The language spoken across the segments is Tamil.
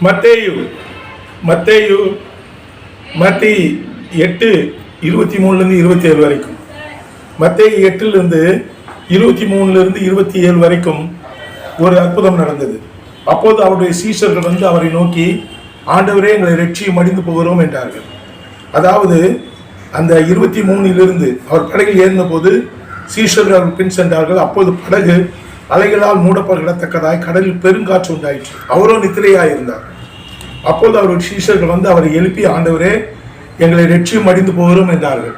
மத்தேயு 8:23-27 வரைக்கும், மத்தேயு 8:23-27 வரைக்கும் ஒரு அற்புதம் நடந்தது. அப்போது அவருடைய சீஷர்கள் அவரை நோக்கி, ஆண்டவரே, எங்களை ரட்சியும் மடிந்து போகிறோம் என்றார்கள். அதாவது அந்த 23 அவர் படகில் ஏறின போது சீஷர்கள் பின் சென்றார்கள். அப்போது படகு அலைகளால் மூடப்படத்தக்கதாய் கடலில் பெருங்காற்று உண்டாயிற்று. அவரோ நித்திரையாயிருந்தார். அப்போது அவருடைய சீஷர்கள் அவரை எழுப்பி, ஆண்டவரே, எங்களை ரட்சியும் மடிந்து போகிறோம் என்றார்கள்.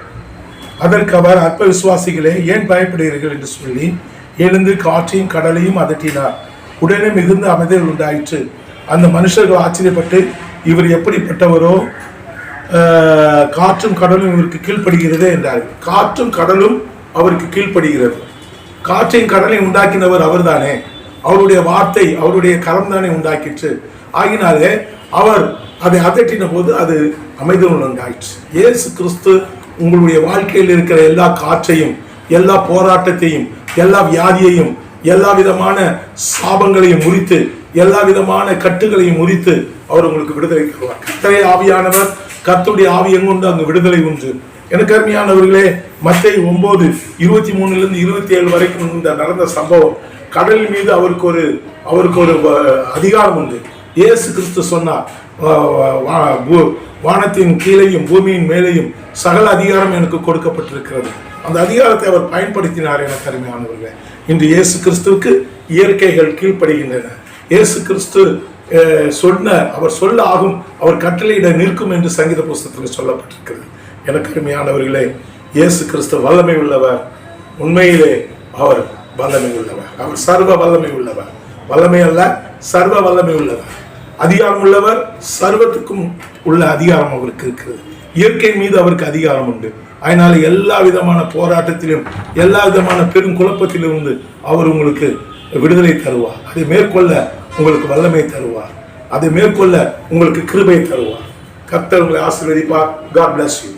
அதற்கு அவர், அற்ப விசுவாசிகளே, ஏன் பயப்படுகிறீர்கள் என்று சொல்லி எழுந்து காற்றையும் கடலையும் அதட்டினார். உடனே மிகுந்த அமைதல் உண்டாயிற்று. அந்த மனுஷர்கள் ஆச்சரியப்பட்டு, இவர் எப்படிப்பட்டவரோ, காற்றும் கடலும் இவருக்கு கீழ்ப்படுகிறதே என்றார்கள். காற்றும் கடலும் அவருக்கு கீழ்ப்படுகிறது. காற்றையும் கடலையும் உண்டாக்கினவர் அவர் தானே. அவருடைய வார்த்தை, அவருடைய கரம் தானே உண்டாக்கிற்று. ஆகினாலே அவர் அதை அதட்டின போது அது அமைதல் உண்டாயிற்று. இயேசு கிறிஸ்து உங்களுடைய வாழ்க்கையில் இருக்கிற எல்லா காற்றையும், எல்லா போராட்டத்தையும், எல்லா வியாதியையும், எல்லா விதமான சாபங்களையும் முறித்து, எல்லா விதமான கட்டுகளையும் முறித்து அவர் உங்களுக்கு விடுதலை தருவார். கர்த்தரே ஆவியானவர், கர்த்தருடைய ஆவி எங்குண்டு அங்கு விடுதலை உண்டு. எனக்கு அருமையானவர்களே, மத்தேயு 9:23-27 வரைக்கும் இந்த நடந்த சம்பவம், கடல் மீது அவருக்கு ஒரு அதிகாரம் உண்டு. இயேசு கிறிஸ்து சொன்னார், வானத்தின் கீழையும் பூமியின் மேலேயும் சகல அதிகாரம் எனக்கு கொடுக்கப்பட்டிருக்கிறது. அந்த அதிகாரத்தை அவர் பயன்படுத்தினார். எனக்கு அருமையானவர்களே, இன்று இயேசு கிறிஸ்துவுக்கு இயற்கைகள் கீழ்ப்படுகின்றன. இயேசு கிறிஸ்து அவர் சொல்ல ஆகும், அவர் கட்டளையிட நிற்கும் என்று சங்கீத புஸ்தகத்தில் சொல்லப்பட்டிருக்கிறது. எனக்கு அருமையானவர்களே, இயேசு கிறிஸ்து வல்லமை உள்ளவர். உண்மையிலே அவர் வல்லமை உள்ளவர். அவர் சர்வ வல்லமை உள்ளவர். வல்லமை அல்ல, சர்வ வல்லமை உள்ளவர். அதிகாரம் உள்ளவர். சர்வத்துக்கும் உள்ள அதிகாரம் அவருக்கு இருக்கிறது. இயற்கை மீது அவருக்கு அதிகாரம் உண்டு. அதனால எல்லா விதமான போராட்டத்திலும், எல்லா விதமான பெரும் குழப்பத்திலிருந்து அவர் உங்களுக்கு விடுதலை தருவார். அதை மேற்கொள்ள உங்களுக்கு வல்லமை தருவார். அதை மேற்கொள்ள உங்களுக்கு கிருபை தருவார். கர்த்தர் உங்களை ஆசீர்வதிப்பார். God bless you.